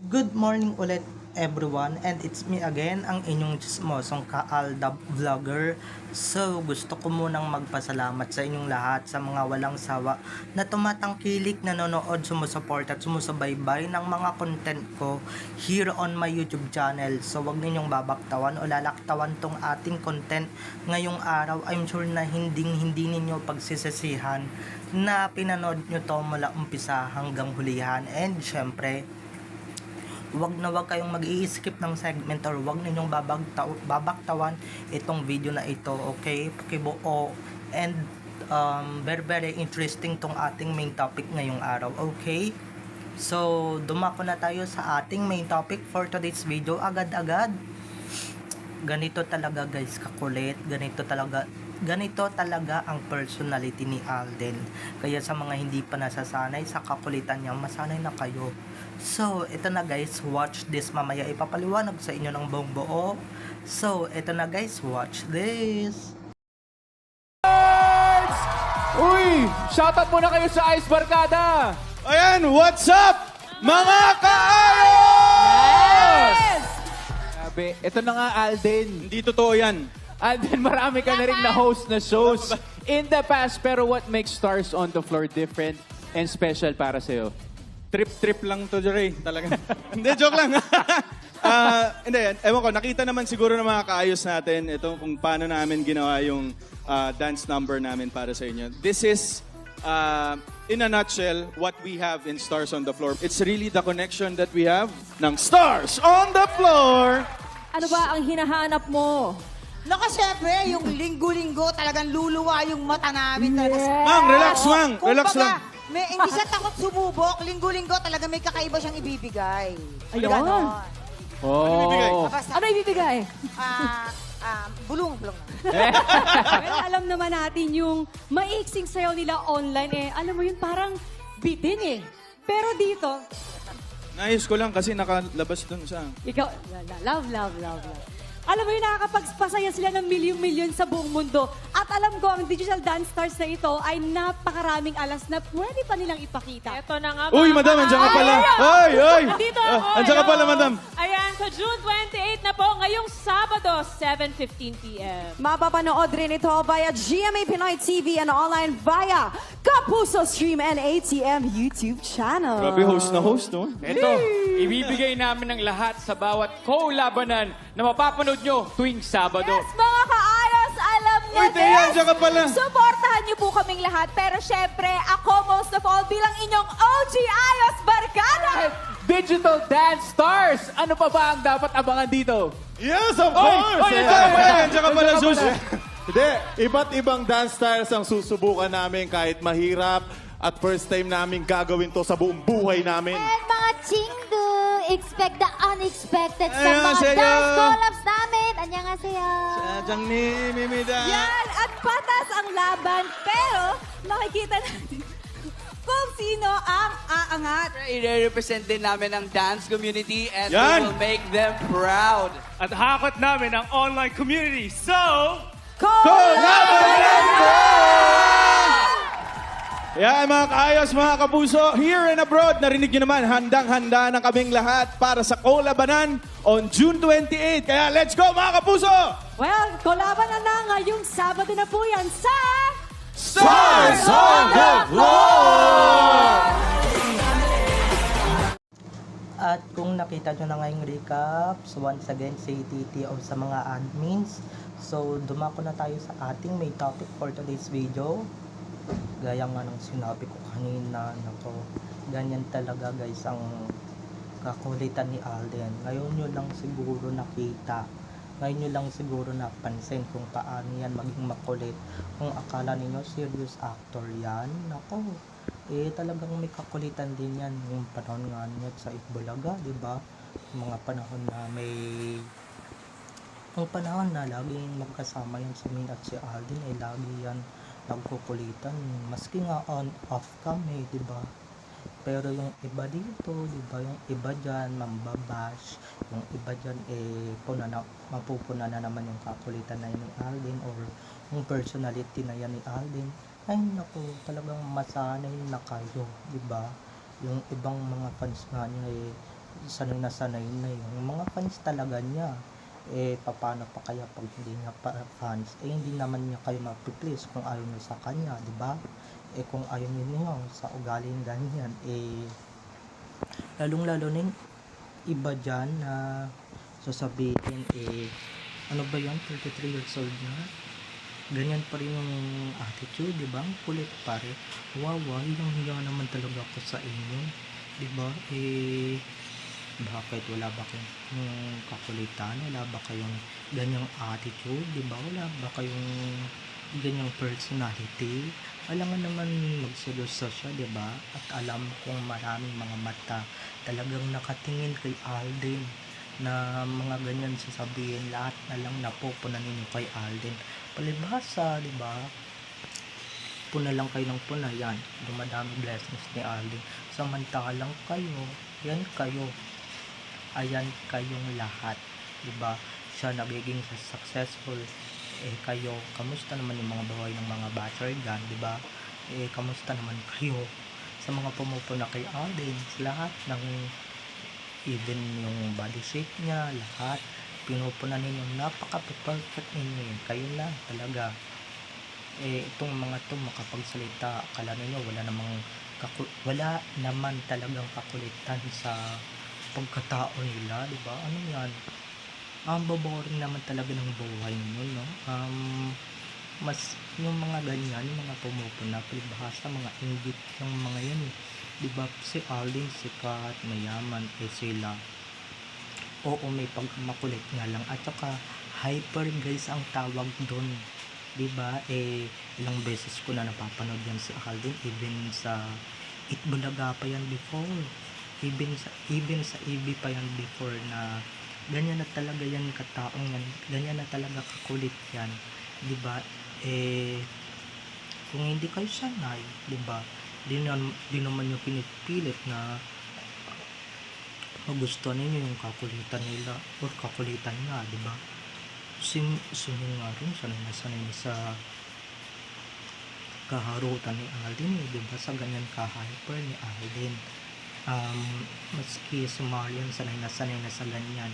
Good morning ulit everyone, and it's me again, ang inyong chismosong Kaalda Vlogger. So gusto ko munang magpasalamat sa inyong lahat sa mga walang sawa na tumatangkilik, nanonood, sumusuport at sumusubaybay ng mga content ko here on my YouTube channel. So wag ninyong babaktawan o lalaktawan tong ating content ngayong araw. I'm sure na hindi ninyo pagsisisihan na pinanood nyo to mula umpisa hanggang hulihan. And syempre, wag na wag kayong mag-i-skip ng segment or wag ninyong babaktawan itong video na ito, okay? Pakibuo and very interesting tong ating main topic ngayong araw, okay? So, dumako na tayo sa ating main topic for today's video agad-agad. Ganito talaga guys kakulit, ganito talaga ang personality ni Alden. Kaya sa mga hindi pa nasasanay sa kakulitan niya, masanay na kayo. So, ito na guys, watch this. Mamaya ipapaliwanag sa inyo ng buong buo. So, ito na guys, watch this. Uy! Shoutout muna kayo sa Ice Barkada! Ayan, what's up, mga kaayos! Grabe, ito na nga Alden. Hindi totoo yan. Alden, marami ka na rin na-host na shows in the past. Pero what makes Stars on the Floor different and special para sa'yo? Trip lang to, Jere. Talaga. Hindi, joke lang. Hindi, ewan ko, nakita naman siguro ng mga kaayos natin ito kung paano namin ginawa yung dance number namin para sa inyo. This is, in a nutshell, what we have in Stars on the Floor. It's really the connection that we have ng Stars on the Floor. Ano ba ang hinahanap mo? Naka, syempre, yung linggo-linggo talagang luluwa yung mata namin. Talaga. Mang, relax, Mang. Kung Relax baga, lang. hindi siya takot sumubok. Linggo-linggo talaga may kakaiba siyang ibibigay. Ayun. Ganon. ibibigay? Oh. Basta, Ano ibibigay? bulong. Well, alam naman natin yung maiksing sayaw nila online eh. Alam mo yun, parang bitin eh. Pero dito, Nais ko lang kasi nakalabas dun sa... ikaw, love. Alam mo yun, nakakapagpasaya sila ng milyon-milyon sa buong mundo. At alam ko, ang Digital Dance Stars na ito ay napakaraming alas na pwede pa nilang ipakita. Ito na nga. Uy, madam, andyan ka pala. Ay! Nandito ako. Andyan ka hello. pala, madam. Ayan, sa June 28 na po, ngayong Sabado, 7:15 p.m. Mapapanood rin ito via GMA Pinoy TV and online via Kapuso Stream and ATM YouTube channel. Grabe, host na host, no? Ito, ibibigay namin ng lahat sa bawat co-labanan na mapapanood nyo tuwing Sabado. Yes, mga kaayos, alam nyo Uy, Tia, andyan ka pala. Suportahan nyo po kaming lahat. Pero syempre, ako most of all bilang inyong OG Ayos Barkada. Digital Dance Stars! Ano pa ba ang dapat abangan dito? Yes, of course! Oy, Andyan ka pala, andyan ka pala, Sus. Hindi, iba't ibang dance styles ang susubukan namin kahit mahirap at first time namin gagawin to sa buong buhay namin. And mga chingdu, expect the unexpected sa mga Annyeonghaseyo. dance collabs namin. Annyeonghaseyo. Sadyang ni Mimida. Yan, at patas ang laban. Pero, makikita natin kung sino ang aangat. I-represent din namin ang dance community and Yan. we will make them proud. At hakot namin ang online community. So, Yan, mga kaayos, mga kapuso, here and abroad, narinig nyo naman, handang-handa na kaming lahat para sa kolabanan on June 28. Kaya let's go, mga kapuso! Well, kolaban na ngayong Sabado na po yan sa... Stars on the Floor! At kung nakita nyo na ngayong recaps, once again, say TTO sa mga admins. So, dumako na tayo sa ating main topic for today's video. Gaya nga ng sinabi ko kanina, nako, ganyan talaga guys ang kakulitan ni Alden. Ngayon nyo lang siguro nakita, ngayon nyo lang siguro napansin kung paano yan maging makulit. Kung akala ninyo serious actor yan, nako, talagang may kakulitan din yan. Yung panahon nga niya sa Itbulaga, di ba? Mga panahon na ang panahon na laging magkasama yan si Min at si Alden, lagi yan nagkukulitan, maski nga on off cam di ba? Pero yung iba dito, di ba, yung iba diyan mambabash, yung iba diyan mapupuna na naman yung kakulitan na yun ni Alden or yung personality na yan ni Alden. Ay naku, talagang masanay na kayo, di ba? Yung ibang mga fans nga niya sanay na yung mga fans talaga niya. Paano pa kaya pag hindi niya pa fans? Hindi naman niya kayo mapiplease kung ayaw niyo sa kanya, di ba? Kung ayaw niyo sa ugaling ganyan, lalong-lalo na yung iba dyan na sasabihin, ano ba yan, 33 years old na? Ganyan pa rin yung attitude, di ba? Ang kulit pare. Wow, hiyang-hiya naman talaga ako sa inyo. Di ba? Bakit? Wala ba kayong kakulitan? Wala ba kayong ganyang attitude? Di ba? Wala ba kayong ganyang personality? Alam nga naman magselosa siya, di ba? At alam kong maraming mga mata talagang nakatingin kay Alden na mga ganyan sasabihin, lahat na lang napupunan ninyo kay Alden. Palibhasa, di ba? Puna lang kayo ng puna, yan. Dumadami blessings ni Alden. Samantalang kayo, yan kayo. Ayan kayong lahat, di ba? Siya nagiging successful. Kayo, kamusta naman yung mga buhay ng mga basher dyan, di ba? Kamusta naman kayo sa mga pumupuna kay Alden? Lahat ng even yung body shape niya, lahat pinupunan ninyo, napaka-perfect ninyo yun. Kayo lang talaga. Itong mga to makapagsalita, akala ninyo wala naman talagang kakulitan sa pagkatao nila, di ba? Ano yan? Ang boboring naman talaga ng buhay ninyo, no? Mas yung mga ganyan, yung mga pumupuna, palibhasa, mga inggit ng mga yan, di ba? Si Alden, sikat, mayaman, sila. Oo, may pagmakulit nga lang. At saka, hyper guys ang tawag doon. Diba? Ilang beses ko na napapanood yan si Alden. Even sa Itbulaga pa yan before. Even sa EB pa yan before na ganyan na talaga yan kataong yan. Ganyan na talaga kakulit yan. Diba? Kung hindi kayo sanay, diba? Di naman yung pinipilit na magustuhan ninyo yung kakulitan nila or kakulitan nga, di ba? Sino nga rin, sanay na sa kaharutan ni Alden, di ba? Sa ganyan ka-hyper ni Alden. Maski si Marian, sanay na sa ganyan.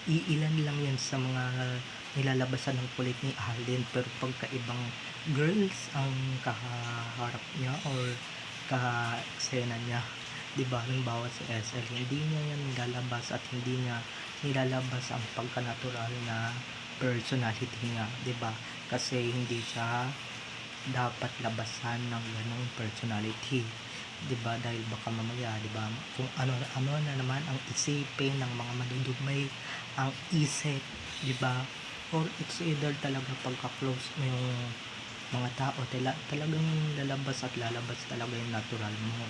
Iilan lang yan sa mga nilalabasan ng kulit ni Alden, pero pagka ibang girls ang kaharap niya or ka-eksena niya, diba, halimbawa sa SL, hindi niya yan nilalabas at hindi niya nilalabas ang pagka-natural na personality niya, diba, kasi hindi siya dapat labasan ng ganong personality, diba, dahil baka mamaya, diba, kung ano na naman ang isipin ng mga madudumay ang isip, diba, or it's either talaga pagka-close mo yung mga tao, talagang lalabas talaga yung natural mo.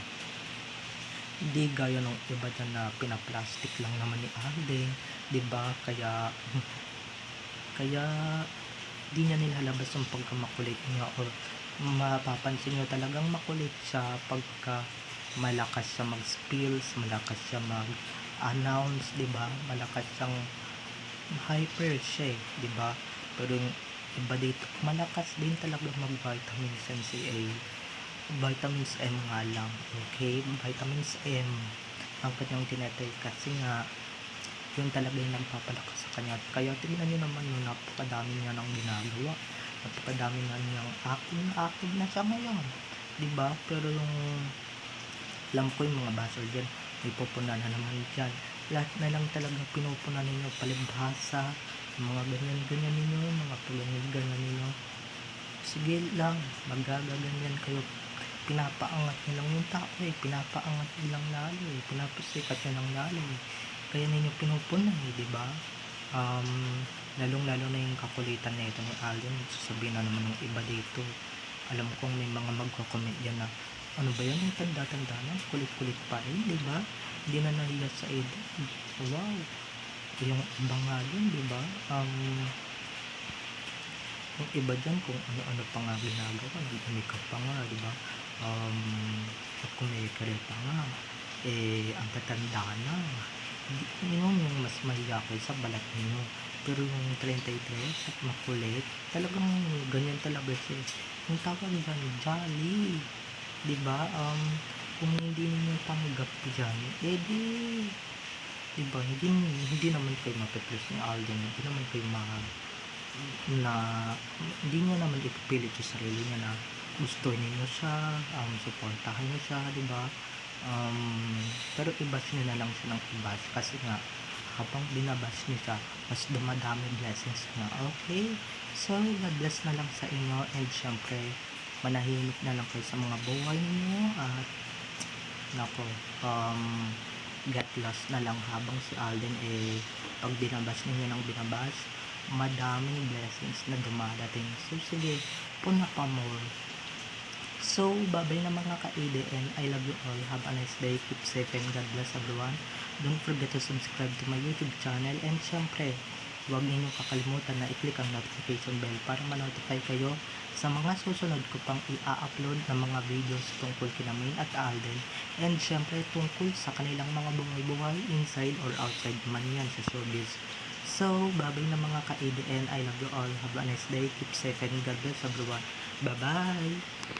Hindi gaya ng iba dyan na pinaplastic lang naman ni Alden, diba? Kaya di niya nilalabas yung pagkamakulit niya, or mapapansin nyo talagang makulit siya pagka malakas siya mag-spills, malakas siya mag-announce, diba? Malakas siyang hyper siya, diba? Pero yung iba dito, malakas din talaga mag-vitamins and vitamins M nga lang, okay? Vitamins M ang kanyang tinatay kasi nga yun talaga yung nagpapalakas sa kanya. Kaya tingnan nyo naman yun, napakadami niya nang ginagawa, napakadami na niyang active na siya ngayon, diba? Pero yung alam ko yung mga basher dyan, may pupuna na naman dyan, lahat na lang talagang pinupuna ninyo, palibhasa, mga ganyan ninyo, mga ganyan ninyo. Sige lang, magagaganyan kayo, pinapaangat nyo lang yung tao, pinapaangat nyo lang lalo, pinapasikat nyo lang lalo, kaya ninyo pinupuna, diba? Lalong-lalo na yung kakulitan na ito ni Alden, sasabihin na naman ng iba dito. Alam kong may mga magko-comment yan na, ano ba yan, yung tanda-tanda na, kulit-kulit pa rin, diba? Hindi na nahiya sa edad. Wow! Yung iba nga yun, diba? Yung iba dyan, kung ano-ano pa nga ginagawa, nag-makeup pa nga, diba? At kumikare pa nga, ang tatanda na. Yung mas mahiya kayo sa balat ninyo. Pero yung 33 at makulit, talagang ganyan talaga siya. Yung tawag dyan, jolly. Diba? Kung hindi ninyo tanggap dyan, Diba, hindi naman kayo mapiplis ni Alden, hindi naman kayo hindi niya naman ipipilit yung sarili niya na gusto niyo siya, supportahan niyo siya, diba? Pero i-bash niyo na lang siya ng i-bash kasi nga habang binabash niyo siya, mas dumadami blessings niya. Okay? So, God bless na lang sa inyo and syempre, manahimik na lang kayo sa mga buhay niyo at nako, get lost na lang habang si Alden pag binabash niyo ng binabash, madaming blessings na dumadating. So, sige, puna pa more. So, babay na mga ka-ADN. I love you all. Have a nice day. Keep safe and God bless everyone. Don't forget to subscribe to my YouTube channel. And syempre, huwag ninyong kakalimutan na i-click ang notification bell para ma-notify kayo sa mga susunod ko pang i-upload na mga videos tungkol kina Main at Alden. And syempre, tungkol sa kanilang mga buhay-buhay inside or outside man yan sa showbiz. So, babay na mga ka-ADN. I love you all. Have a nice day. Keep safe and God bless everyone. Bye-bye!